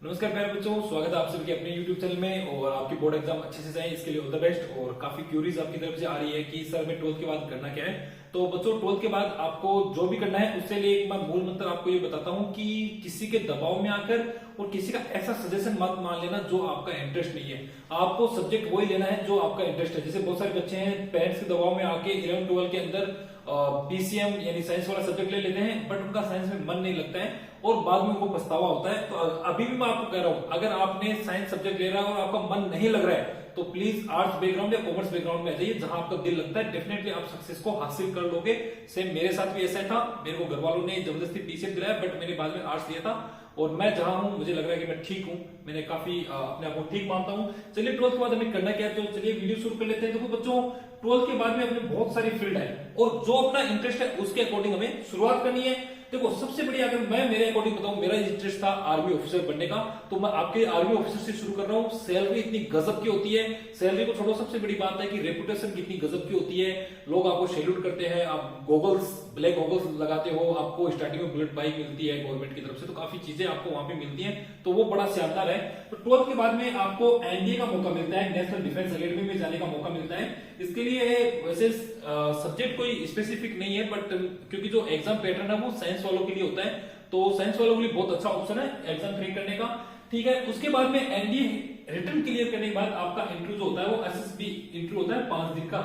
नमस्कार प्यारे बच्चों, स्वागत है आप सभी के अपने YouTube चैनल में। और आपकी बोर्ड एग्जाम अच्छे से जाए इसके लिए ऑल द बेस्ट। और काफी क्यूरीज आपकी तरफ से आ रही है कि सर मैं 12th के बाद करना क्या है। तो बच्चों 12th के बाद आपको जो भी करना है उससे लिए एक मैं मूल मंत्र आपको ये बताता हूँ कि किसी के दबाव में आकर और किसी का ऐसा सजेशन मत मान लेना जो आपका इंटरेस्ट नहीं है। आपको सब्जेक्ट वही लेना है जो आपका इंटरेस्ट है। जैसे बहुत सारे बच्चे हैं पेरेंट्स के दबाव में आके 11 12 के अंदर पीसीएम यानी साइंस वाला सब्जेक्ट ले लेते हैं, बट उनका साइंस में मन नहीं लगता है और बाद में उनको पछतावा होता है। तो अभी भी मैं आपको कह रहा हूं, अगर आपने साइंस सब्जेक्ट ले रहा है और आपका मन नहीं लग रहा है तो प्लीज आर्ट्स बैकग्राउंड या कॉमर्स बैकग्राउंड में आ जाइए, जहां आपका दिल लगता है। डेफिनेटली आप सक्सेस को हासिल कर लोगे। सेम मेरे साथ भी ऐसा था, मेरे को घर वालों ने जबरदस्ती पीसीएम दिलाया, बट मैंने बाद में आर्ट्स लिया था और मैं जहां हूं मुझे लग रहा है कि मैं ठीक हूं। मैंने काफी अपने आप को ठीक मानता हूं। चलिए 12th के बाद हमें करना क्या है, तो चलिए वीडियो शुरू कर लेते हैं। देखो बच्चों 12th के बाद में अपने बहुत सारी फील्ड है और जो अपना इंटरेस्ट है उसके अकॉर्डिंग हमें शुरुआत करनी है। देखो सबसे बढ़िया, अगर मैं मेरे अकॉर्डिंग बताऊं, मेरा इंटरेस्ट था आर्मी ऑफिसर बनने का, तो मैं आपके आर्मी ऑफिसर से शुरू कर रहा हूं। सैलरी इतनी गजब की होती है, सैलरी को छोड़ो, सबसे बड़ी बात है कि रेपुटेशन कितनी गजब की होती है। लोग आपको सैल्यूट करते हैं, आप गॉगल्स ब्लैक गॉगल्स लगाते हो, आपको स्टार्टिंग में बुलेट बाइक मिलती है गवर्नमेंट की तरफ से, तो काफी चीजें आपको वहां पे मिलती हैं, तो वो बड़ा शानदार है। तो 12th के बाद में आपको एनडीए का मौका मिलता है, नेशनल डिफेंस एकेडमी में जाने का मौका मिलता है। इसके लिए वैसे सब्जेक्ट कोई स्पेसिफिक नहीं है, बट क्योंकि जो एग्जाम पैटर्न है वो साइंस वालों के लिए होता है, तो साइंस वालों के लिए बहुत अच्छा ऑप्शन है एग्जाम क्रैक करने का। ठीक है, उसके बाद में एनडीए रिटर्न क्लियर करने के बाद आपका इंटरव्यू जो होता है वो एसएसबी इंटरव्यू होता है 5 दिन का।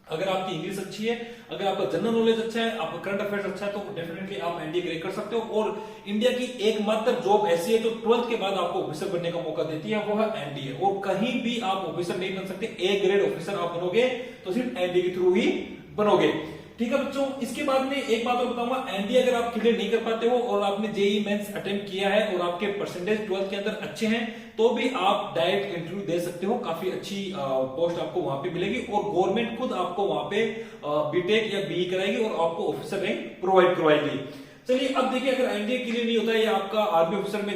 अगर आपकी इंग्लिश अच्छी है, अगर आपका जनरल नॉलेज अच्छा है, आपका करंट अफेयर्स अच्छा है, तो डेफिनेटली आप एनडीए क्रैक कर सकते हो। और इंडिया की एकमात्र जॉब ऐसी है जो 12th के बाद आपको ऑफिसर बनने का मौका देती है, वो है एनडीए। और कहीं भी आप ऑफिसर नहीं बन सकते, ए ग्रेड ऑफिसर आप बनोगे तो सिर्फ एनडीए के थ्रू ही बनोगे। ठीक है बच्चों, इसके बाद में एक बात और बताऊंगा, एनडीए अगर आप क्लियर नहीं कर पाते हो और आपने जेईई मेंस अटेम्प्ट किया है और आपके परसेंटेज 12th के अंदर अच्छे हैं, तो भी आप डायरेक्ट इंटरव्यू दे सकते हो। काफी अच्छी पोस्ट आपको वहां पे मिलेगी और गवर्नमेंट खुद आपको वहां पे बीटेक या बीई कराएगी और आपको ऑफिसर रैंक प्रोवाइड करवाएगी। चलिए अब देखिए, अगर एनडीए क्लियर नहीं होता है या आपका आर्मी ऑफिसर में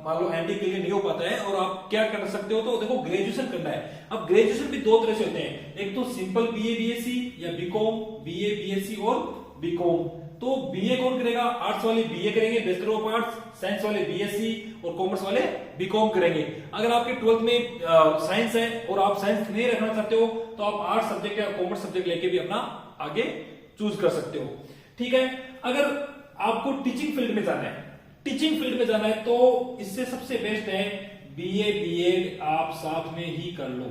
मान लो एनडीए क्लियर नहीं हो पाता है और आप क्या कर सकते हो, तो देखो ग्रेजुएशन करना है। अब ग्रेजुएशन भी दो तरह से होते हैं, एक तो सिंपल बीए बीएससी या बीकॉम, बीए बीएससी और बीकॉम। तो बीए कौन करेगा? आर्ट्स वाले बीए करेंगे, बैचलर ऑफ आर्ट्स, साइंस वाले बीएससी और कॉमर्स वाले बीकॉम करेंगे। अगर आपके 12th में साइंस है और आप साइंस नहीं रखना चाहते हो तो आप आर्ट्स सब्जेक्ट या कॉमर्स सब्जेक्ट लेके भी अपना आगे चूज कर सकते हो। ठीक है, अगर आपको टीचिंग फील्ड में जाना है, टीचिंग फील्ड में जाना है तो इससे सबसे बेस्ट है बीए बीएड आप साथ में ही कर लो।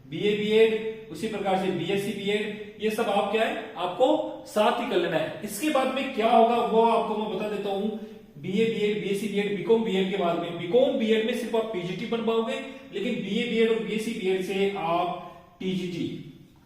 बीए बीएड, उसी प्रकार से बीएससी बीएड, ये सब आप क्या है आपको साथ ही कर लेना है। इसके बाद में क्या होगा वो आपको मैं बता देता हूं। BA BEd, BSc BEd, BCom BEd के बाद में, बीकॉम बीएड में सिर्फ आप पीजीटी बन पाओगे, लेकिन बीए बीएड और बीएससी बीएड से आप टीजीटी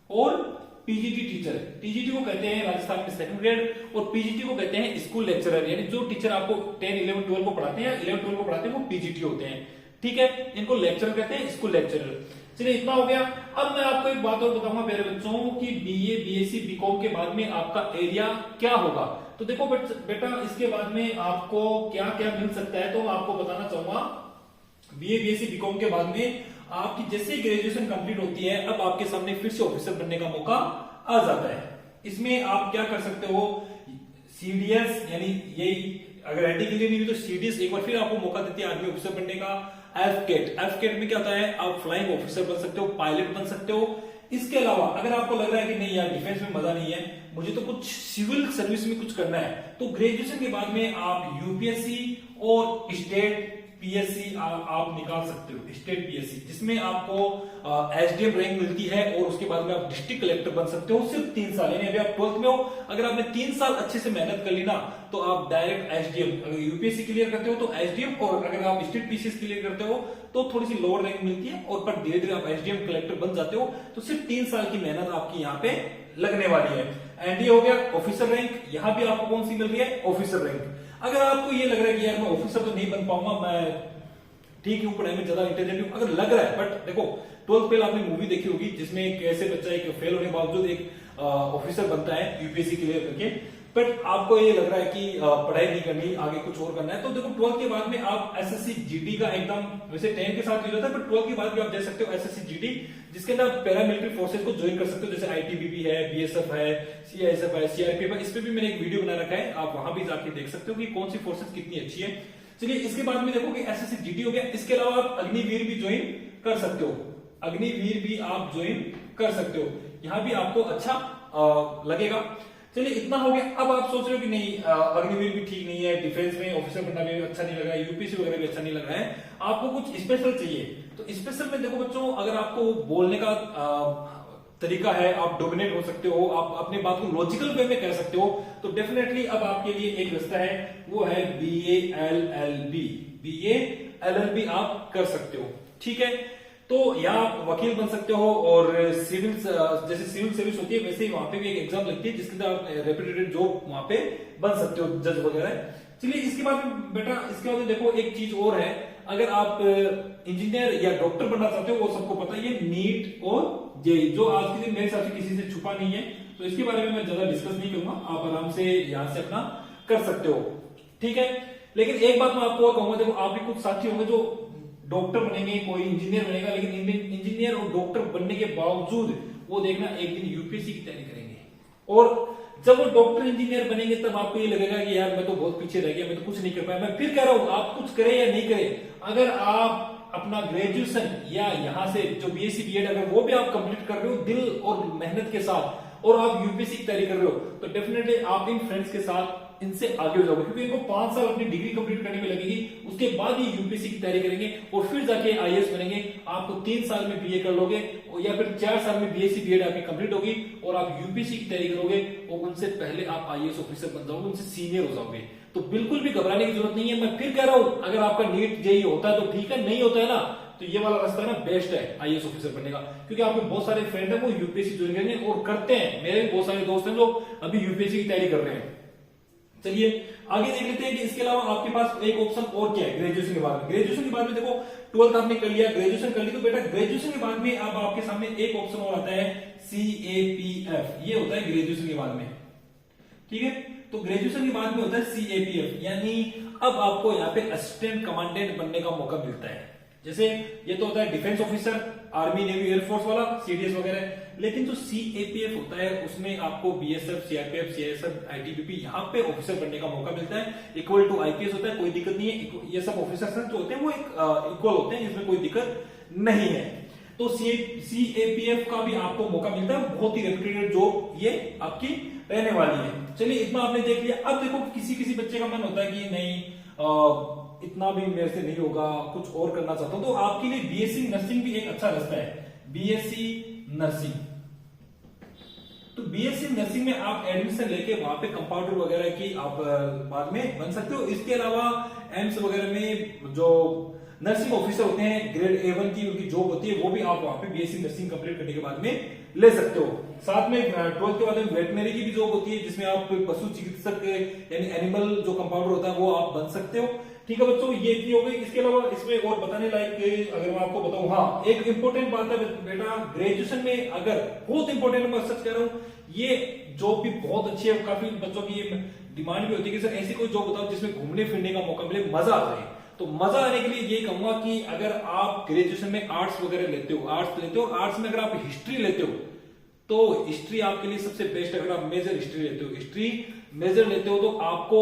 और पीजीटी टीचर, टीजीटी को कहते हैं राजस्थान में सेकंड ग्रेड और पीजीटी को कहते हैं स्कूल लेक्चरर, यानी जो टीचर आपको 10 11 12 को पढ़ाते हैं, 11 12 को पढ़ाते हैं वो पीजीटी होते हैं। ठीक है, इनको लेक्चरर कहते हैं, स्कूल लेक्चरर। चलिए इतना हो गया। अब मैं आपको एक बात और बताऊंगा मेरे बच्चों की बीए बीएससी बीकॉम के बाद में आपका एरिया क्या होगा। तो देखो बेटा इसके बाद में आपको क्या क्या मिल सकता है, तो मैं आपको बताना चाहूंगा। बीए बीएससी बीकॉम के बाद में आपकी जैसे ग्रेजुएशन कंप्लीट होती है, अब आपके सामने फिर से ऑफिसर बनने का मौका आ जाता है। इसमें आप क्या कर सकते हो, सीडीएस यानी यही, अगर एनडी के लिए नहीं तो सीडीएस एक बार फिर आपको मौका देती है आर्मी ऑफिसर बनने का। एफकेट में क्या होता है, आप फ्लाइंग ऑफिसर बन सकते हो, पायलट बन सकते हो। इसके अलावा अगर आपको लग रहा है कि नहीं यार डिफेंस में मजा नहीं है, मुझे तो कुछ सिविल सर्विस में कुछ करना है, तो ग्रेजुएशन के बाद में आप यूपीएससी और स्टेट पीएससी आप निकाल सकते हो, स्टेट पीएससी, जिसमें आपको एसडीएम रैंक मिलती है और उसके बाद में आप डिस्ट्रिक्ट कलेक्टर बन सकते हो सिर्फ 3 साल। यानी अभी आप 12th में हो, अगर आपने 3 साल अच्छे से मेहनत कर ली ना तो आप डायरेक्ट एसडीएम, अगर यूपीएससी क्लियर करते हो तो एसडीएम, और अगर आप स्टेट पीसीएस क्लियर करते हो तो थोड़ी सी लोअर रैंक मिलती है, और पर धीरे धीरे आप एसडीएम कलेक्टर बन जाते हो। तो सिर्फ 3 साल की मेहनत आपकी यहाँ पे लगने वाली है। एनडीए हो गया, ऑफिसर रैंक, यहाँ भी आपको कौन सी मिल रही है, ऑफिसर रैंक। अगर आपको ये लग रहा है कि यार मैं ऑफिसर तो नहीं बन पाऊंगा, मैं ठीक है पढ़ाई में ज्यादा इंटेलिजेंट हूं, अगर लग रहा है, बट देखो 12th फेल आपने मूवी देखी होगी जिसमें एक ऐसे बच्चा एक फेल होने के बावजूद एक ऑफिसर बनता है यूपीएससी क्लियर करके, बट आपको ये लग रहा है कि पढ़ाई नहीं करनी, आगे कुछ और करना है, तो देखो 12th के बाद में आप एसएससी जीडी का एग्जाम, वैसे 10 के साथ हो जाता है, पर 12th के बाद भी आप दे सकते हो एसएससी जीडी, जिसके अंदर आप पैरामिलिट्री फोर्सेज को ज्वाइन कर सकते हो, जैसे आईटीबीपी है, बीएसएफ है, सीआईएसएफ है, सीआरपीएफ है। इस पे भी मैंने एक वीडियो बना रखा है, आप वहां भी जाके देख सकते हो कि कौन सी फोर्सेज कितनी अच्छी है। चलिए इसके बाद में देखो कि एसएससी जीडी हो गया, इसके अलावा आप अग्निवीर भी ज्वाइन कर सकते हो, अग्निवीर भी आप ज्वाइन कर सकते हो, यहां भी आपको अच्छा लगेगा। चलिए इतना हो गया। अब आप सोच रहे हो कि नहीं अग्निवीर भी ठीक नहीं है, डिफेंस में ऑफिसर बनना भी अच्छा नहीं लग रहा है, यूपीएससी वगैरह भी अच्छा नहीं लग रहा है, आपको कुछ स्पेशल चाहिए। तो स्पेशल में देखो बच्चों, अगर आपको बोलने का तरीका है, आप डोमिनेट हो सकते हो, आप अपनी बात को लॉजिकल वे में कह सकते हो, तो डेफिनेटली अब आपके लिए एक रास्ता है, वो है BA LLB। BA LLB आप कर सकते हो, ठीक है। तो या आप वकील बन सकते हो, और सिविल जैसे सिविल सर्विस होती है वैसे ही वहां पे भी एक एग्जाम लगती है जिसके अंदर आप रेप्यूटेड जॉब वहां पे बन सकते हो, जज वगैरह। चलिए इसके बाद बेटा, इसके बाद देखो एक चीज और है, अगर आप इंजीनियर या डॉक्टर बनना चाहते हो, वो सबको पता है, ये नीट और जेईई जो आज के दिन मेरे हिसाब से किसी से छुपा नहीं है, तो इसके बारे में मैं ज्यादा डिस्कस नहीं करूंगा, आप आराम से यहां से अपना कर सकते हो, ठीक है। लेकिन एक बात मैं आपको और कहूंगा, देखो आप भी कुछ साथी होंगे जो डॉक्टर बनेंगे, कोई इंजीनियर बनेगा, लेकिन इंजीनियर और डॉक्टर बनने के बावजूद वो देखना एक दिन यूपीएससी की तैयारी करेंगे, और जब वो डॉक्टर इंजीनियर बनेंगे तब आपको ये लगेगा कि यार मैं तो बहुत पीछे रह गया, मैं तो कुछ नहीं कर पाया। मैं फिर कह रहा हूं, आप कुछ करें या नहीं करें, अगर आप अपना ग्रेजुएशन या यहां से जो बीएससी बीएड अगर वो भी आप कंप्लीट कर रहे हो दिल और मेहनत के साथ, और आप यूपीएससी की तैयारी कर रहे हो, तो डेफिनेटली आप इन फ्रेंड्स के साथ इनसे आगे हो जाओगे, क्योंकि इनको 5 साल अपनी डिग्री कंप्लीट करने में लगेगी, उसके बाद ही यूपीएससी की तैयारी करेंगे और फिर जाके आईएएस बनेंगे। आपको 3 साल में बीए कर लोगे, या फिर 4 साल में बीएससी बीएड आपकी कंप्लीट होगी, और आप यूपीएससी की तैयारी करोगे, और उनसे पहले आप आईएएस ऑफिसर बन जाओगे, उनसे सीनियर हो जाओगे। तो बिल्कुल भी घबराने की जरूरत नहीं है। मैं फिर कह रहा हूं, अगर आपका नीट जेईई होता है तो ठीक है, नहीं होता है ना, तो ये वाला रास्ता ना बेस्ट है आईएएस ऑफिसर बनने का, क्योंकि आपके बहुत सारे फ्रेंड है वो यूपीएससी ज्वाइन करेंगे और करते हैं, मेरे भी बहुत सारे दोस्त हैं जो अभी यूपीएससी की तैयारी कर रहे हैं। चलिए आगे देख लेते हैं कि इसके अलावा आपके पास एक ऑप्शन और क्या है ग्रेजुएशन के बाद में। ग्रेजुएशन के बाद में देखो 12th आपने कर लिया, ग्रेजुएशन कर ली, तो बेटा ग्रेजुएशन के बाद में अब आपके सामने एक ऑप्शन और आता है CAPF, ये होता है ग्रेजुएशन के बाद में, ठीक है। तो ग्रेजुएशन के बाद में होता है CAPF, यानी अब आपको यहाँ पे असिस्टेंट कमांडेंट बनने का मौका मिलता है। जैसे ये तो होता है defence officer, army navy air force वाला, सीडीएस वगैरह, लेकिन जो CAPF होता है उसमें आपको BSF CRPF CISF ITBP यहाँ पे ऑफिसर बनने का मौका मिलता है, इक्वल टू IPS होता है, कोई दिक्कत नहीं है। ये सब ऑफिसर्स जो होते हैं वो इक्वल होते हैं, इसमें कोई दिक्कत नहीं है। तो CAPF का भी आपको मौका मिलता है, बहुत ही रेप्यूटेड जॉब ये आपकी रहने वाली है। चलिए इतना आपने देख लिया। अब देखो किसी किसी बच्चे का मन होता है कि नहीं इतना भी मेरे से नहीं होगा, कुछ और करना चाहता हूं, तो आपके लिए बीएससी नर्सिंग भी एक अच्छा रास्ता है, बीएससी नर्सिंग। तो बीएससी नर्सिंग में आप एडमिशन लेके वहां पे कंपाउंडर वगैरह की आप बाद में बन सकते हो। इसके अलावा एम्स वगैरह में जो नर्सिंग ऑफिसर होते हैं ग्रेड A1 की उनकी जॉब होती है, वो भी आप वहां पे बीएससी नर्सिंग कंप्लीट करने के बाद में ले सकते हो। साथ में 12th के बाद में वेटनरी की भी जॉब होती है, जिसमें आप पशु चिकित्सक यानी एनिमल जो कंपाउंडर होता है वो आप बन सकते हो। ठीक है बच्चों, ये इतनी हो गई। इसके अलावा इसमें और बताने लायक अगर मैं आपको बताऊं, हाँ एक इंपॉर्टेंट बात है बेटा, ग्रेजुएशन में अगर बहुत इंपॉर्टेंट, मैं सच कह रहा हूं, ये जॉब भी बहुत अच्छी है, काफी बच्चों की ये डिमांड भी होती है कि सर ऐसी कोई जॉब बताओ जिसमें घूमने फिरने का मौका मिले, मजा आ जाए। तो मजा आने के लिए ये कहूंगा कि अगर आप ग्रेजुएशन में आर्ट्स वगैरह लेते हो, आर्ट्स में अगर आप हिस्ट्री लेते हो तो हिस्ट्री आपके लिए सबसे बेस्ट है। अगर आप मेजर हिस्ट्री लेते हो, हिस्ट्री मेजर लेते हो, तो आपको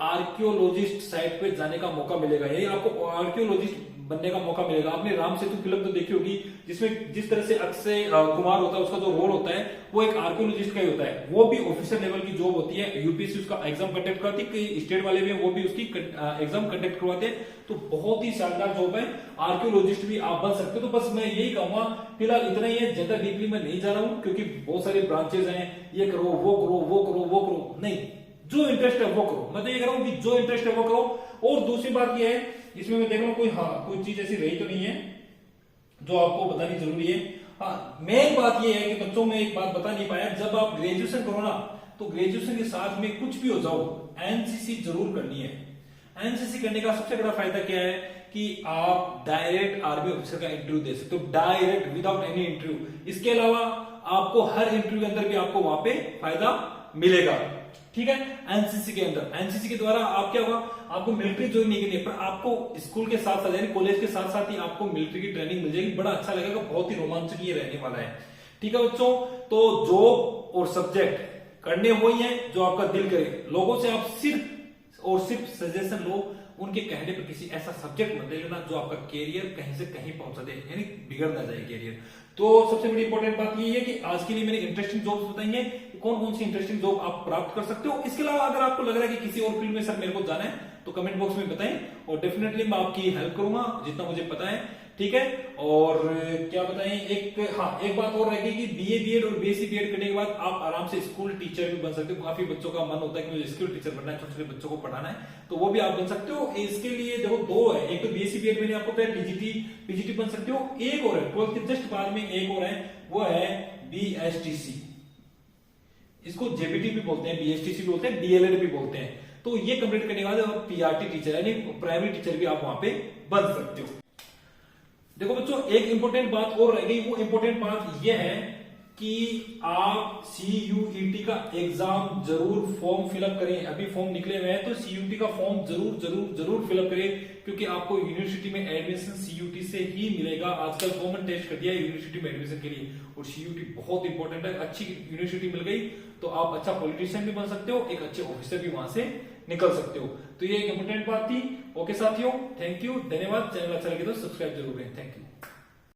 आर्कियोलॉजिस्ट साइट पे जाने का मौका मिलेगा, यानी आपको आर्कियोलॉजिस्ट बनने का मौका मिलेगा। आपने राम सेतु फिल्म तो देखी होगी, जिसमें जिस तरह से अक्षय कुमार होता है, उसका जो रोल होता है वो एक आर्कियोलॉजिस्ट का ही होता है। वो भी ऑफिसर लेवल की जॉब होती है, यूपीएससी उसका एग्जाम कंडक्ट करती है, कई स्टेट वाले भी वो भी उसकी एग्जाम कंडक्ट करवाते हैं। तो बहुत ही शानदार जॉब है, आर्कियोलॉजिस्ट भी आप बन सकते हो। तो बस मैं यही कहूंगा, फिलहाल इतना ही है, ज्यादा डीपली मैं नहीं जा रहा हूं, क्योंकि बहुत सारे ब्रांचेस हैं, ये करो वो करो वो करो वो करो, नहीं, जो इंटरेस्ट है वो करो। मैं तो ये कह रहा हूं कि जो इंटरेस्ट है वो करो। और दूसरी बात ये है, इसमें मैं देख रहा हूं कोई चीज ऐसी रही तो नहीं है जो आपको बतानी जरूरी है। हाँ, मेन बात ये है कि बच्चों में एक बात बता नहीं पाया, जब आप ग्रेजुएशन करो ना, तो ग्रेजुएशन के साथ में कुछ भी हो जाओ, एनसीसी जरूर करनी है। एनसीसी करने का सबसे बड़ा फायदा क्या है कि आप डायरेक्ट आर्मी ऑफिसर का इंटरव्यू दे सकते हो, डायरेक्ट विदाउट एनी इंटरव्यू। इसके अलावा आपको हर इंटरव्यू के अंदर भी आपको वहां पे फायदा मिलेगा, ठीक है। एनसीसी के अंदर, एनसीसी के द्वारा आप क्या होगा, आपको मिलिट्री ज्वाइन नहीं करनी है, पर आपको स्कूल के साथ साथ यानी कॉलेज के साथ साथ ही आपको मिलिट्री की ट्रेनिंग मिल जाएगी। बड़ा अच्छा लगेगा, बहुत ही रोमांचक ये रहने वाला है, ठीक है बच्चों। तो जॉब और सब्जेक्ट करने वही है जो आपका दिल करे। लोगों से आप सिर्फ और सिर्फ सजेशन लो, उनके कहने पर किसी ऐसा सब्जेक्ट मत ले लेना जो आपका कैरियर कहीं से कहीं पहुंचा दे, यानी बिगड़ ना जाए कैरियर। तो सबसे बड़ी इंपॉर्टेंट बात ये है कि आज के लिए मैंने इंटरेस्टिंग जॉब्स बताई हैं, कौन कौन सी इंटरेस्टिंग जॉब आप प्राप्त कर सकते हो। इसके अलावा अगर आपको लग रहा है कि किसी और फील्ड में सर मेरे को जाना है तो कमेंट बॉक्स में बताएं और डेफिनेटली मैं आपकी हेल्प करूंगा जितना मुझे पता है, ठीक है। और क्या बताएं, एक बात और रहेगी कि बीए बीएड और बीएससी बीएड करने के बाद आप आराम से स्कूल टीचर भी बन सकते हो। काफी बच्चों का मन होता है कि मुझे स्कूल टीचर बनना है, छोटे छोटे बच्चों को पढ़ाना है, तो वो भी आप बन सकते हो। इसके लिए देखो दो है, एक तो बीएससी बीएड मैंने आपको बताया, पीजीटी बन सकते हो, एक और है 12th के जस्ट बाद में एक और है, वो है बीएसटीसी। इसको जेबीटी भी बोलते हैं, बीएसटीसी भी बोलते हैं, डीएलएड भी बोलते हैं। तो ये कंप्लीट करने के बाद आप पीआरटी टीचर यानी प्राइमरी टीचर भी आप वहां पे बन सकते हो। देखो बच्चों, एक इंपॉर्टेंट बात और रह गई, वो इंपॉर्टेंट बात यह है कि आप सीयूईटी का एग्जाम जरूर फॉर्म फिलअप करें। अभी फॉर्म निकले हुए हैं तो सीयूईटी का फॉर्म जरूर जरूर जरूर फिलअप करें, क्योंकि आपको यूनिवर्सिटी में एडमिशन सीयूईटी से ही मिलेगा। आजकल गवर्नमेंट टेस्ट कर दिया है यूनिवर्सिटी में एडमिशन के लिए, और सीयूईटी बहुत इंपॉर्टेंट है। अच्छी यूनिवर्सिटी मिल गई तो आप अच्छा पॉलिटिशियन भी बन सकते हो, एक अच्छे ऑफिसर भी वहां से निकल सकते हो। तो ये एक इंपॉर्टेंट बात थी। ओके साथियों, थैंक यू, धन्यवाद। चैनल अच्छा लगे तो सब्सक्राइब जरूर करें। Thank you.